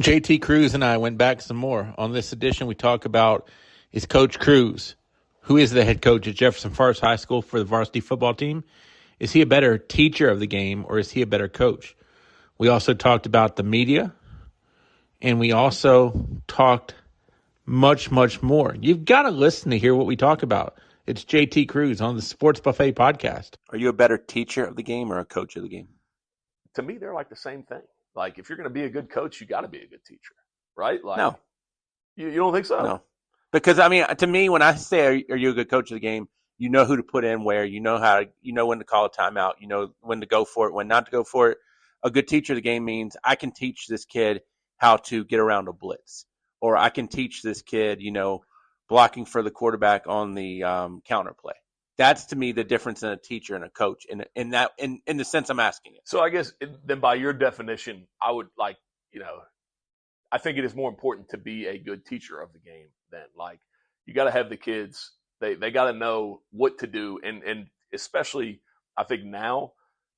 JT Cruz and I went back some more. On this edition, we talk about is Coach Cruz, who is the head coach at Jefferson Forest High School for the varsity football team. Is he a better teacher of the game, or is he a better coach? We also talked about the media, and we also talked much, much more. You've got to listen to hear what we talk about. It's JT Cruz on the Sports Buffet podcast. Are you a better teacher of the game or a coach of the game? To me, they're like the same thing. Like, if you're going to be a good coach, you got to be a good teacher, right? Like, no. You don't think so? No. Because, I mean, to me, when I say, are you a good coach of the game, you know who to put in where, you know when to call a timeout, you know when to go for it, when not to go for it. A good teacher of the game means I can teach this kid how to get around a blitz, or I can teach this kid, blocking for the quarterback on the counter play. That's, to me, the difference in a teacher and a coach in the sense I'm asking it. So I guess then by your definition, I would I think it is more important to be a good teacher of the game than you got to have the kids. They got to know what to do. And especially I think now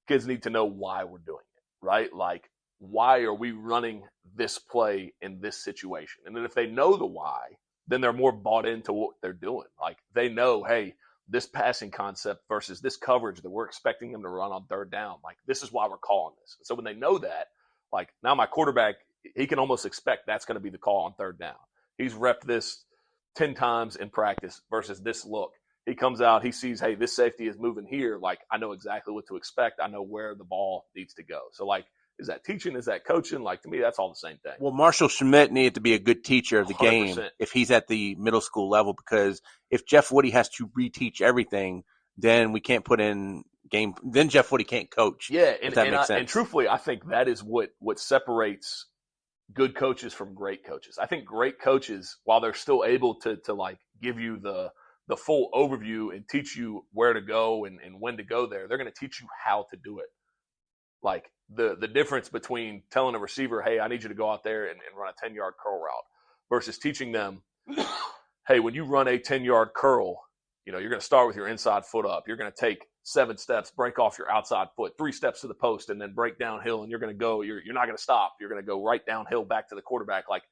kids need to know why we're doing it, right? Like, why are we running this play in this situation? And then if they know the why, then they're more bought into what they're doing. Like, they know, hey, this passing concept versus this coverage that we're expecting them to run on third down. Like, this is why we're calling this. So when they know that, like, now my quarterback, he can almost expect that's going to be the call on third down. He's repped this 10 times in practice versus this look. He comes out, he sees, hey, this safety is moving here. Like, I know exactly what to expect. I know where the ball needs to go. So, like, is that teaching? Is that coaching? Like, to me, that's all the same thing. Well, Marshall Schmidt needed to be a good teacher of the 100%. Game if he's at the middle school level, because if Jeff Woody has to reteach everything, then we can't put in game. Then Jeff Woody can't coach. Yeah, and truthfully, I think that is what separates good coaches from great coaches. I think great coaches, while they're still able to like give you the full overview and teach you where to go and when to go there, they're going to teach you how to do it. Like, the difference between telling a receiver, hey, I need you to go out there and run a 10-yard curl route versus teaching them, hey, when you run a 10-yard curl, you're going to start with your inside foot up. You're going to take 7 steps, break off your outside foot, 3 steps to the post, and then break downhill, and you're going to go. You're not going to stop. You're going to go right downhill back to the quarterback. Like,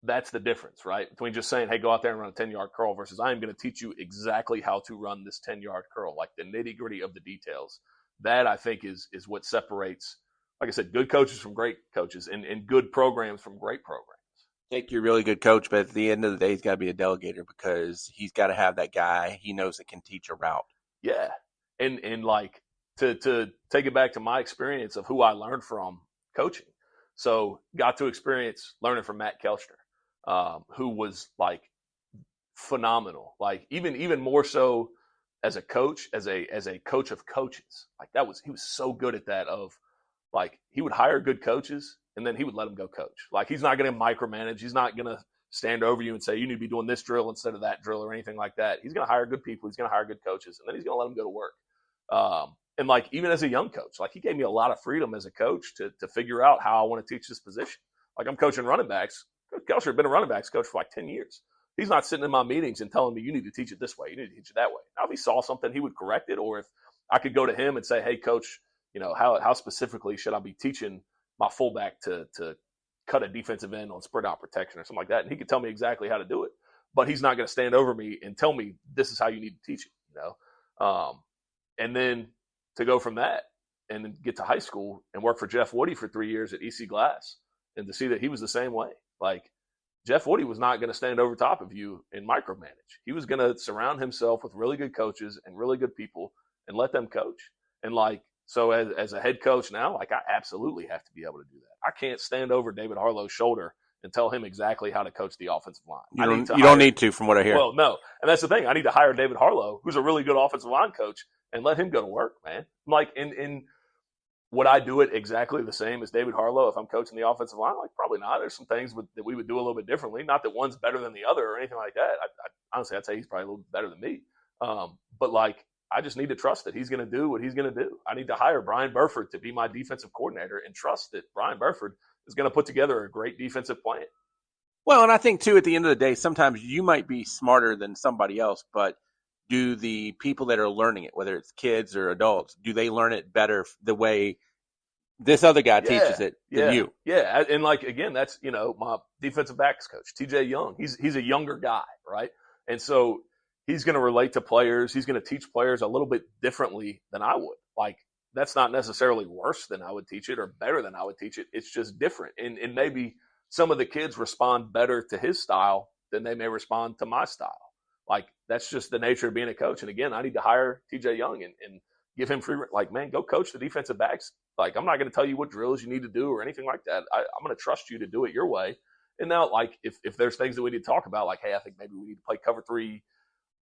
that's the difference, right? Between just saying, hey, go out there and run a 10-yard curl versus I am going to teach you exactly how to run this 10-yard curl, like the nitty-gritty of the details. That, I think, is what separates, like I said, good coaches from great coaches and good programs from great programs. Take your really good coach, but at the end of the day, he's got to be a delegator because he's got to have that guy he knows that can teach a route. Yeah. And like, to take it back to my experience of who I learned from coaching. So got to experience learning from Matt Kelchner, who was like phenomenal. Like, even more so as a coach, as a coach of coaches. Like, he was so good at that of, like, he would hire good coaches and then he would let them go coach. Like, he's not going to micromanage. He's not going to stand over you and say, you need to be doing this drill instead of that drill or anything like that. He's going to hire good people. He's going to hire good coaches, and then he's going to let them go to work. And like, even as a young coach, like, he gave me a lot of freedom as a coach to figure out how I want to teach this position. Like, I'm coaching running backs. Coach Kelcher had been a running backs coach for like 10 years. He's not sitting in my meetings and telling me, you need to teach it this way. You need to teach it that way. Now, if he saw something, he would correct it. Or if I could go to him and say, hey, coach, how specifically should I be teaching my fullback to cut a defensive end on spread out protection or something like that? And he could tell me exactly how to do it, but he's not going to stand over me and tell me this is how you need to teach it, and then to go from that and then get to high school and work for Jeff Woody for 3 years at EC Glass and to see that he was the same way. Like, Jeff Woody was not going to stand over top of you and micromanage. He was going to surround himself with really good coaches and really good people and let them coach. And like, so as a head coach now, like, I absolutely have to be able to do that. I can't stand over David Harlow's shoulder and tell him exactly how to coach the offensive line. You don't need to, from what I hear. Well, no. And that's the thing. I need to hire David Harlow, who's a really good offensive line coach, and let him go to work, man. Like, in would I do it exactly the same as David Harlow if I'm coaching the offensive line? Like, probably not. There's some things that we would do a little bit differently. Not that one's better than the other or anything like that. Honestly, I'd say he's probably a little bit better than me. But like, I just need to trust that he's going to do what he's going to do. I need to hire Brian Burford to be my defensive coordinator and trust that Brian Burford is going to put together a great defensive plan. Well, and I think, too, at the end of the day, sometimes you might be smarter than somebody else, but do the people that are learning it, whether it's kids or adults, do they learn it better the way this other guy teaches it than you. Yeah. And like, again, that's, my defensive backs coach, TJ Young. He's a younger guy, right? And so he's going to relate to players. He's going to teach players a little bit differently than I would. Like, that's not necessarily worse than I would teach it or better than I would teach it. It's just different. And maybe some of the kids respond better to his style than they may respond to my style. Like, that's just the nature of being a coach. And again, I need to hire TJ Young and give him free, like, man, go coach the defensive backs. Like, I'm not going to tell you what drills you need to do or anything like that. I'm going to trust you to do it your way. And now, like, if there's things that we need to talk about, like, hey, I think maybe we need to play cover 3,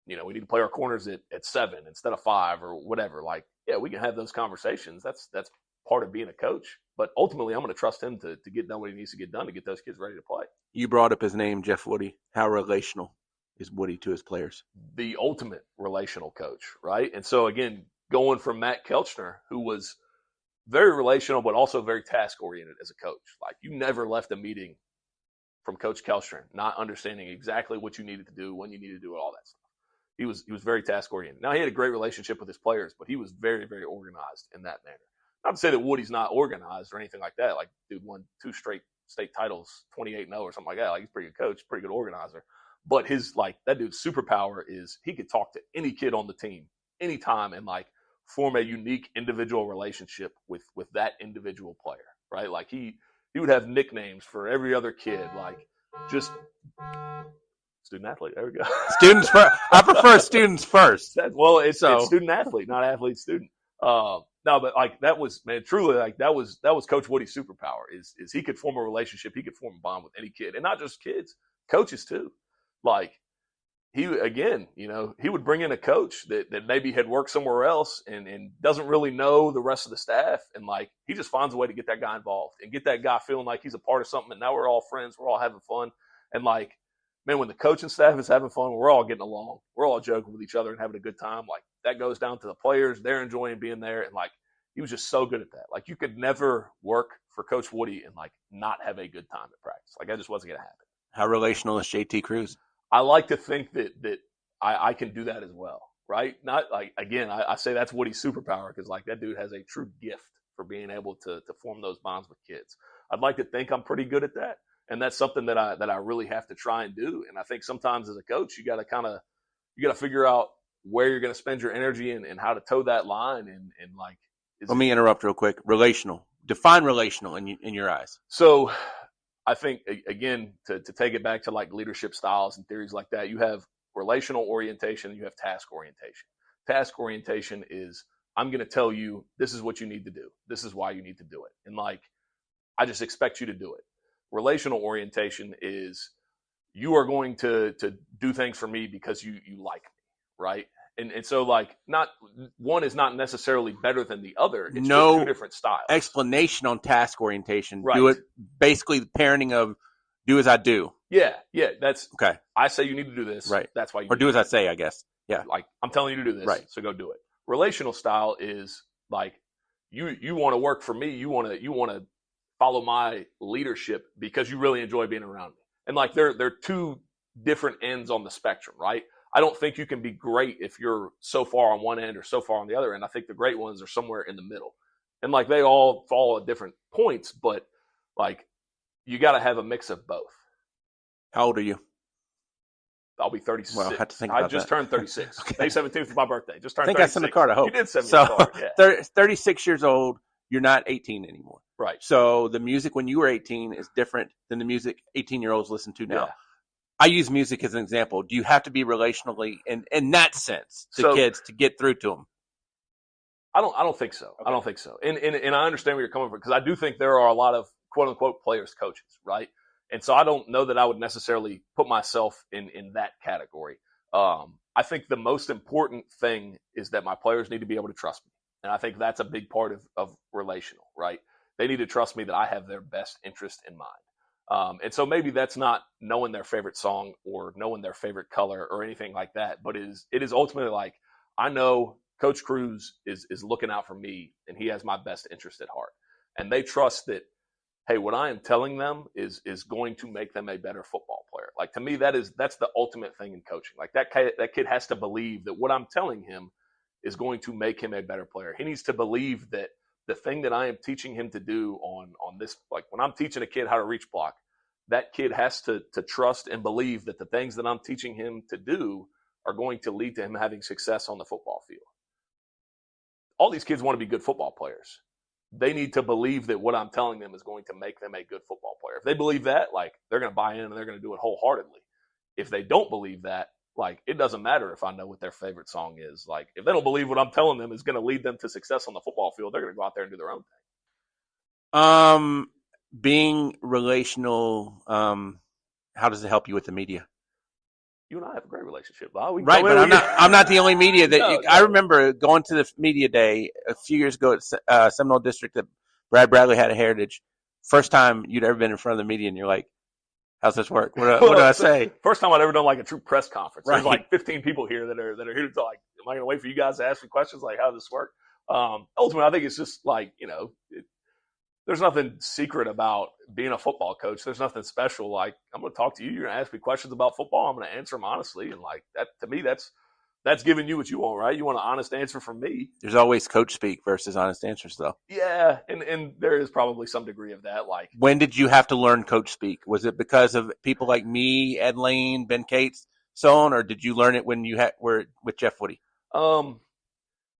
we need to play our corners at 7 instead of 5 or whatever. Like, yeah, we can have those conversations. That's part of being a coach. But ultimately, I'm going to trust him to get done what he needs to get done to get those kids ready to play. You brought up his name, Jeff Woody. How relational is Woody to his players? The ultimate relational coach, right? And so, again, going from Matt Kelchner, who was very relational but also very task-oriented as a coach. Like, you never left a meeting from Coach Kelchner not understanding exactly what you needed to do, when you needed to do it, all that stuff. He was very task-oriented. Now, he had a great relationship with his players, but he was very, very organized in that manner. Not to say that Woody's not organized or anything like that. Like, dude won 2 straight state titles, 28-0 or something like that. Like, he's a pretty good coach, pretty good organizer. But that dude's superpower is he could talk to any kid on the team anytime and, like, form a unique individual relationship with that individual player, right? Like, he would have nicknames for every other kid, like, just student athlete. There we go. Students first. I prefer students first. It's student athlete, not athlete student. No, but like, that was, man, truly, like, that was Coach Woody's superpower is he could form a relationship. He could form a bond with any kid, and not just kids, coaches too. Like, he would bring in a coach that maybe had worked somewhere else and doesn't really know the rest of the staff. And, like, he just finds a way to get that guy involved and get that guy feeling like he's a part of something. And now we're all friends. We're all having fun. And, like, man, when the coaching staff is having fun, we're all getting along. We're all joking with each other and having a good time. Like, that goes down to the players. They're enjoying being there. And, like, he was just so good at that. Like, you could never work for Coach Woody and, like, not have a good time at practice. Like, that just wasn't going to happen. How relational is JT Cruz? I like to think that I can do that as well, right? Not like, again, I say that's Woody's superpower because, like, that dude has a true gift for being able to form those bonds with kids. I'd like to think I'm pretty good at that, and that's something that I really have to try and do. And I think sometimes as a coach, you got to figure out where you're going to spend your energy and how to toe that line. And like, let me interrupt real quick. Relational. Define relational in your eyes. So, I think, again, to take it back to, like, leadership styles and theories like that, you have relational orientation and you have task orientation. Task orientation is, I'm going to tell you, this is what you need to do. This is why you need to do it. And, like, I just expect you to do it. Relational orientation is, you are going to do things for me because you like me, right? And so, like, not one is not necessarily better than the other. It's just 2 different styles. Explanation on task orientation. Right. Do it basically the parenting of do as I do. Yeah. That's okay. I say you need to do this. Right. That's why you do as I say, I guess. Yeah. Like, I'm telling you to do this. Right. So go do it. Relational style is, like, you want to work for me. You want to follow my leadership because you really enjoy being around me. And, like, they're 2 different ends on the spectrum, right? I don't think you can be great if you're so far on one end or so far on the other end. I think the great ones are somewhere in the middle. And, like, they all fall at different points, but, like, you got to have a mix of both. How old are you? I'll be 36. Well, I have to think about I just that. turned 36. Okay. May 17th was my birthday. Just turned 36. I think 36. I sent a card, I hope. You did send me a card, yeah. 36 years old, you're not 18 anymore. Right. So the music when you were 18 is different than the music 18-year-olds listen to now. Yeah. I use music as an example. Do you have to be relationally in that sense to kids to get through to them? I don't think so. Okay. I don't think so. And I understand where you're coming from because I do think there are a lot of quote unquote players coaches, right? And so I don't know that I would necessarily put myself in that category. I think the most important thing is that my players need to be able to trust me. And I think that's a big part of relational, right? They need to trust me that I have their best interest in mind. And so maybe that's not knowing their favorite song or knowing their favorite color or anything like that, but it is ultimately like, I know Coach Cruz is looking out for me and he has my best interest at heart. And they trust that, hey, what I am telling them is going to make them a better football player. Like, to me, that's the ultimate thing in coaching. Like, that kid has to believe that what I'm telling him is going to make him a better player. He needs to believe that the thing that I am teaching him to do on this, like when I'm teaching a kid how to reach block, that kid has to trust and believe that the things that I'm teaching him to do are going to lead to him having success on the football field. All these kids want to be good football players. They need to believe that what I'm telling them is going to make them a good football player. If they believe that, like, they're going to buy in and they're going to do it wholeheartedly. If they don't believe that, like, it doesn't matter if I know what their favorite song is. Like, if they don't believe what I'm telling them is going to lead them to success on the football field, they're going to go out there and do their own thing. Being relational, how does it help you with the media? You and I have a great relationship, right? But I'm not the only media that no. I remember going to the media day a few years ago at Seminole District that Brad Bradley had a Heritage. First time you'd ever been in front of the media, and you're like, "How's this work? What do I say?" First time I'd ever done like a true press conference. Right. There's like 15 people here that are here to talk. Like, am I going to wait for you guys to ask me questions? Like, how does this work? Ultimately, I think it's just like, there's nothing secret about being a football coach. There's nothing special. Like, I'm going to talk to you. You're going to ask me questions about football. I'm going to answer them honestly. And like that, to me, that's giving you what you want, right? You want an honest answer from me. There's always coach speak versus honest answers, though. Yeah, and there is probably some degree of that. Like, when did you have to learn coach speak? Was it because of people like me, Ed Lane, Ben Cates, so on, or did you learn it when you were with Jeff Woody?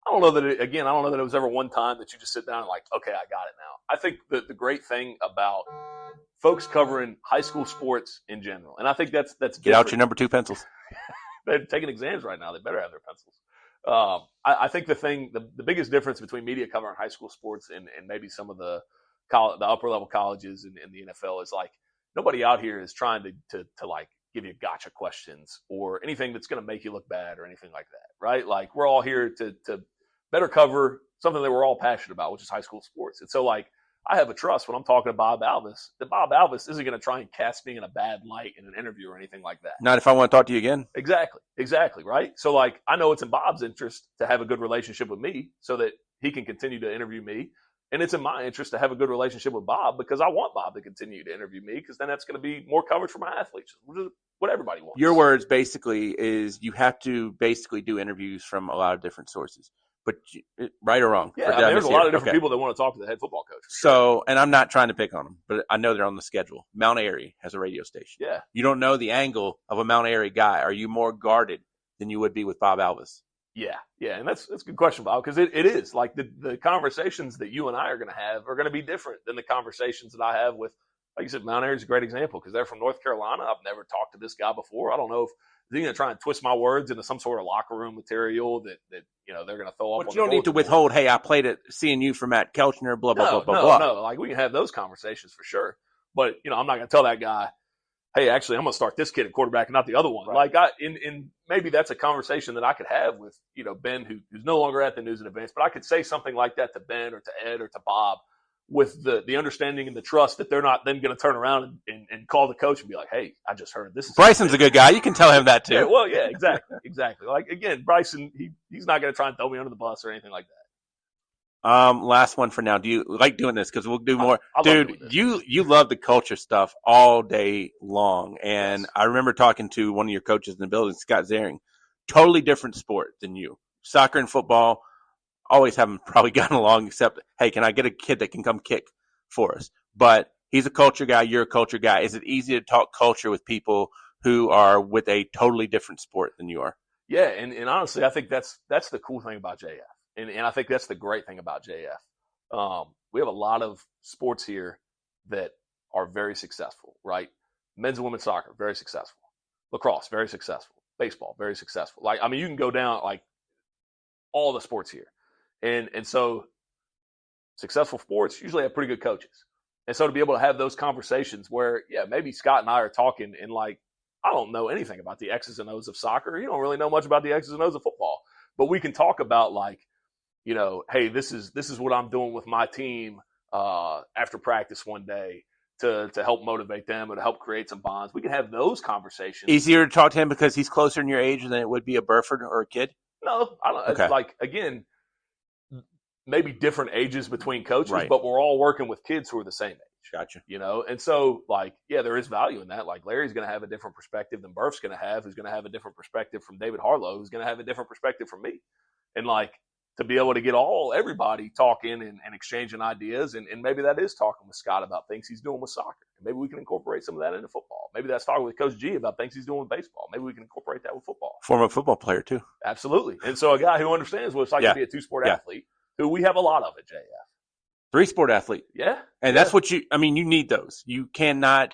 I don't know that it was ever one time that you just sit down and like, okay, I got it now. I think that the great thing about folks covering high school sports in general, and I think that's get different. Out your number 2 pencils. They're taking exams right now. They better have their pencils. I think the biggest difference between media covering high school sports and maybe some of the upper level colleges and the NFL is like, nobody out here is trying to like give you gotcha questions or anything that's going to make you look bad or anything like that, right? Like, we're all here to better cover something that we're all passionate about, which is high school sports. And so, like, I have a trust when I'm talking to Bob Alvis that Bob Alvis isn't going to try and cast me in a bad light in an interview or anything like that. Not if I want to talk to you again. Exactly, right? So, like, I know it's in Bob's interest to have a good relationship with me so that he can continue to interview me. And it's in my interest to have a good relationship with Bob because I want Bob to continue to interview me because then that's going to be more coverage for my athletes, which is what everybody wants. Your words basically is you have to basically do interviews from a lot of different sources. But right or wrong? Yeah, there's a lot of different people that want to talk to the head football coach. So, and I'm not trying to pick on them, but I know they're on the schedule. Mount Airy has a radio station. Yeah. You don't know the angle of a Mount Airy guy. Are you more guarded than you would be with Bob Alvis? Yeah, and that's a good question, Bob, because it is. Like, the conversations that you and I are going to have are going to be different than the conversations that I have with, like you said, Mount Airy is a great example because they're from North Carolina. I've never talked to this guy before. I don't know if they're going to try and twist my words into some sort of locker room material that they're going to throw up. But you don't need to withhold, hey, I played at CNU for Matt Kelchner, blah, blah, blah, blah. No, like, we can have those conversations for sure. But, I'm not going to tell that guy, hey, actually, I'm going to start this kid at quarterback and not the other one. Right. Like, maybe that's a conversation that I could have with, Ben, who's no longer at the News in Advance, but I could say something like that to Ben or to Ed or to Bob with the understanding and the trust that they're not then going to turn around and call the coach and be like, hey, I just heard this. Bryson's a good guy. You can tell him that too. Yeah, well, yeah, exactly. Like, again, Bryson, he's not going to try and throw me under the bus or anything like that. Last one for now. Do you like doing this? Because we'll do more. Dude, you love the culture stuff all day long. And yes. I remember talking to one of your coaches in the building, Scott Zaring. Totally different sport than you. Soccer and football always haven't probably gotten along, except, hey, can I get a kid that can come kick for us? But he's a culture guy. You're a culture guy. Is it easy to talk culture with people who are with a totally different sport than you are? Yeah, and honestly, I think that's the cool thing about JF. And I think that's the great thing about JF. We have a lot of sports here that are very successful, right? Men's and women's soccer, very successful. Lacrosse, very successful. Baseball, very successful. Like, I mean, you can go down, like, all the sports here. And so successful sports usually have pretty good coaches. And so to be able to have those conversations where, yeah, maybe Scott and I are talking and, like, I don't know anything about the X's and O's of soccer. You don't really know much about the X's and O's of football. But we can talk about, like, hey, this is what I'm doing with my team after practice one day to help motivate them or to help create some bonds. We can have those conversations. Easier to talk to him because he's closer in your age than it would be a Burford or a kid? No, I don't. Okay. It's like, again, maybe different ages between coaches, right. But we're all working with kids who are the same age. Gotcha. And so, like, yeah, there is value in that. Like, Larry's going to have a different perspective than Burf's going to have, who's going to have a different perspective from David Harlow, who's going to have a different perspective from me. And, like, to be able to get everybody talking and exchanging ideas. And maybe that is talking with Scott about things he's doing with soccer. Maybe we can incorporate some of that into football. Maybe that's talking with Coach G about things he's doing with baseball. Maybe we can incorporate that with football. Former football player too. Absolutely. And so a guy who understands what it's like to be a two-sport athlete, who we have a lot of at JF. 3-sport athlete. Yeah. And that's what you need those. You cannot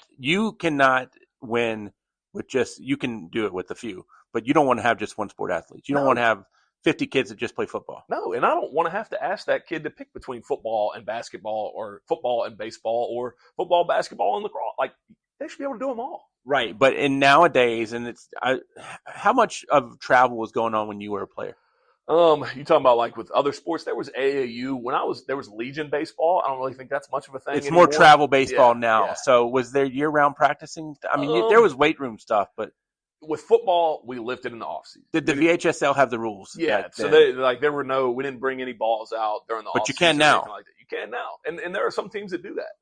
win with you can do it with a few, but you don't want to have just one sport athletes. You don't want to have 50 kids that just play football. No, and I don't want to have to ask that kid to pick between football and basketball or football and baseball or football, basketball, and lacrosse. Like, they should be able to do them all. Right. But nowadays, and how much of travel was going on when you were a player? You talking about like with other sports? There was AAU there was Legion baseball. I don't really think that's much of a thing. It's anymore. more travel baseball now. Yeah. So was there year-round practicing? I mean, there was weight room stuff, but with football, we lifted in the offseason. Did the VHSL have the rules? Yeah. So we didn't bring any balls out during the offseason. But you can now. Like that. You can now, and there are some teams that do that.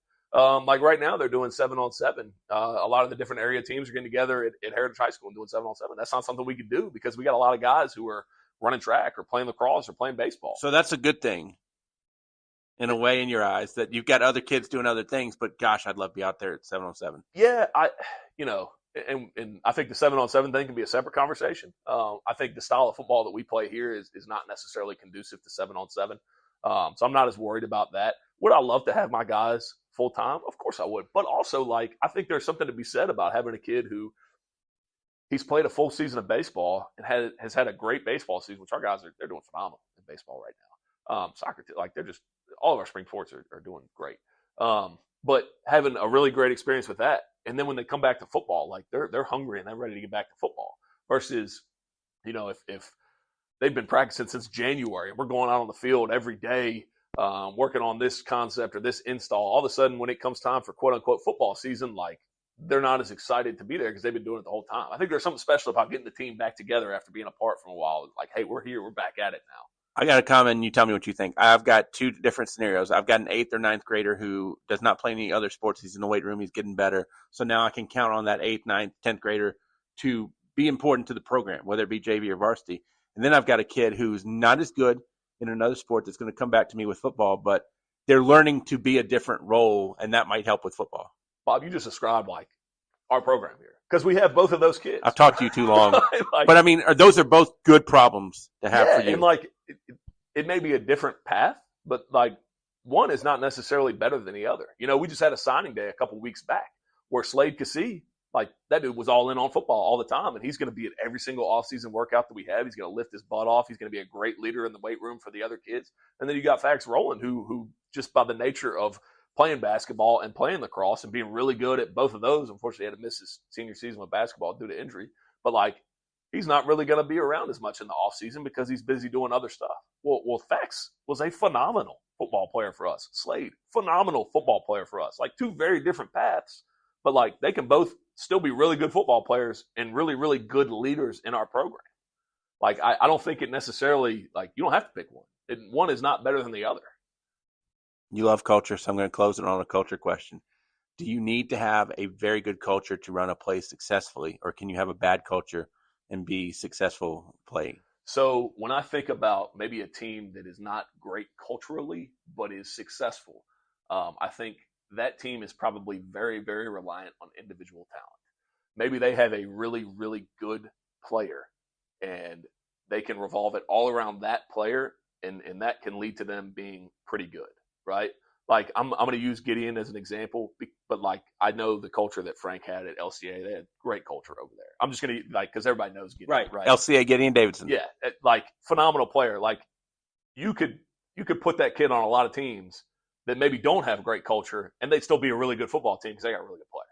Like right now, they're doing 7-on-7. A lot of the different area teams are getting together at Heritage High School and doing 7-on-7. That's not something we could do because we got a lot of guys who are running track or playing lacrosse or playing baseball. So that's a good thing in a way in your eyes that you've got other kids doing other things, but gosh, I'd love to be out there at 7-on-7. Yeah. And I think the 7-on-7 thing can be a separate conversation. I think the style of football that we play here is not necessarily conducive to 7-on-7. So I'm not as worried about that. Would I love to have my guys full time? Of course I would. But also, like, I think there's something to be said about having a kid who he's played a full season of baseball and has had a great baseball season, which our guys they're doing phenomenal in baseball right now. Soccer, like, they're just all of our spring sports are doing great. But having a really great experience with that, and then when they come back to football, like they're hungry and they're ready to get back to football. Versus, if they've been practicing since January, we're going out on the field every day, working on this concept or this install. All of a sudden, when it comes time for quote unquote football season, like, they're not as excited to be there because they've been doing it the whole time. I think there's something special about getting the team back together after being apart for a while. Like, hey, we're here, we're back at it now. I got a comment, and you tell me what you think. I've got two different scenarios. I've got an 8th or 9th grader who does not play any other sports. He's in the weight room. He's getting better. So now I can count on that 8th, 9th, 10th grader to be important to the program, whether it be JV or varsity. And then I've got a kid who's not as good in another sport that's going to come back to me with football, but they're learning to be a different role, and that might help with football. Bob, you just described, like, our program here because we have both of those kids. I've talked to you too long. But, I mean, those are both good problems to have for you. And, like, it may be a different path, but, like, one is not necessarily better than the other. We just had a signing day a couple weeks back where Slade Cassie, like, that dude was all in on football all the time, and he's going to be at every single offseason workout that we have. He's going to lift his butt off. He's going to be a great leader in the weight room for the other kids. And then you got Fax Rowland, who just by the nature of playing basketball and playing lacrosse and being really good at both of those. Unfortunately, he had to miss his senior season with basketball due to injury. But, like, he's not really going to be around as much in the offseason because he's busy doing other stuff. Well, Fax was a phenomenal football player for us. Slade, phenomenal football player for us. Like, two very different paths, but, like, they can both still be really good football players and really, really good leaders in our program. Like, I don't think it necessarily, like, you don't have to pick one. One is not better than the other. You love culture, so I'm going to close it on a culture question. Do you need to have a very good culture to run a play successfully, or can you have a bad culture and be successful playing? So when I think about maybe a team that is not great culturally but is successful, I think that team is probably very, very reliant on individual talent. Maybe they have a really, really good player, and they can revolve it all around that player, and that can lead to them being pretty good. Right? Like, I'm going to use Gideon as an example, but, like, I know the culture that Frank had at LCA. They had great culture over there. I'm just going to, like, because everybody knows Gideon. Right. LCA, Gideon Davidson. Yeah. Like, phenomenal player. Like, you could put that kid on a lot of teams that maybe don't have great culture, and they'd still be a really good football team because they got a really good player.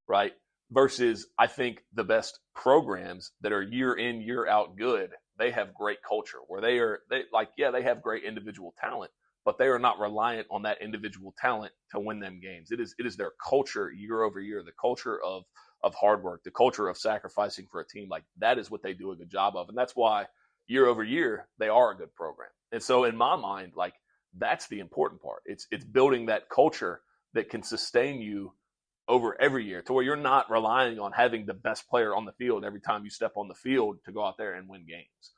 Right? Versus, I think the best programs that are year in, year out good, they have great culture where they have great individual talent, but they are not reliant on that individual talent to win them games. It is their culture year over year, the culture of hard work, the culture of sacrificing for a team. Like, that is what they do a good job of. And that's why year over year, they are a good program. And so in my mind, like, that's the important part. It's building that culture that can sustain you over every year to where you're not relying on having the best player on the field every time you step on the field to go out there and win games.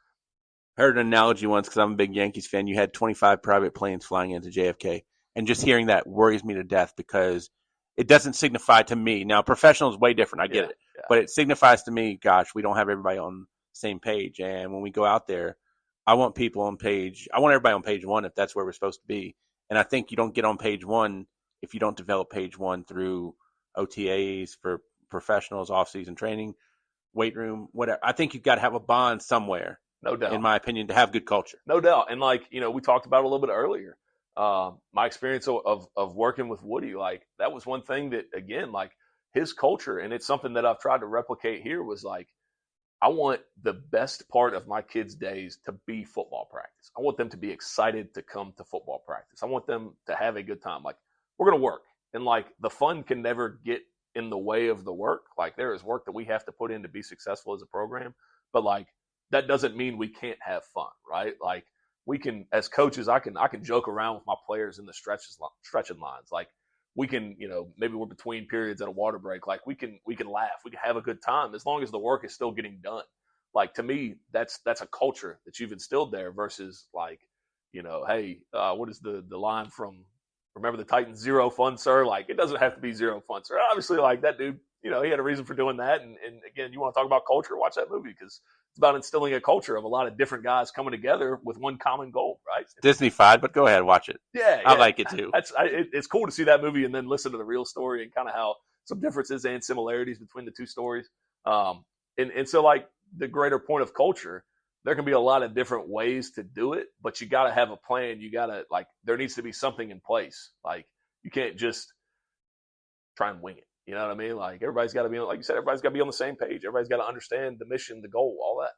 heard an analogy once because I'm a big Yankees fan. You had 25 private planes flying into JFK, and just hearing that worries me to death because it doesn't signify to me. Now, professional is way different. I get it, but it signifies to me, gosh, we don't have everybody on the same page. And when we go out there, I want people on page. I want everybody on page one if that's where we're supposed to be. And I think you don't get on page one if you don't develop page one through OTAs for professionals, off-season training, weight room, whatever. I think you've got to have a bond somewhere. No doubt. In my opinion, to have good culture. No doubt. And like, we talked about it a little bit earlier. My experience of working with Woody, like that was one thing that, again, like his culture, and it's something that I've tried to replicate here, was like, I want the best part of my kids' days to be football practice. I want them to be excited to come to football practice. I want them to have a good time. Like, we're going to work. And like the fun can never get in the way of the work. Like there is work that we have to put in to be successful as a program. But like, that doesn't mean we can't have fun, right? Like we can, as coaches, I can joke around with my players in the stretching lines. Like we can, maybe we're between periods at a water break. Like we can laugh, we can have a good time as long as the work is still getting done. Like to me, that's a culture that you've instilled there versus like, hey, what is the line from Remember the Titans, zero fun, sir? Like it doesn't have to be zero fun, sir. Obviously, like that dude, he had a reason for doing that. And again, you want to talk about culture, watch that movie because it's about instilling a culture of a lot of different guys coming together with one common goal, right? Disney-fied, but go ahead, watch it. Yeah. I like it too. It's cool to see that movie and then listen to the real story and kind of how some differences and similarities between the two stories. And so like the greater point of culture, there can be a lot of different ways to do it, but you got to have a plan. You got to there needs to be something in place. Like you can't just try and wing it. You know what I mean? Like everybody's got to be, like you said, everybody's got to be on the same page. Everybody's got to understand the mission, the goal, all that.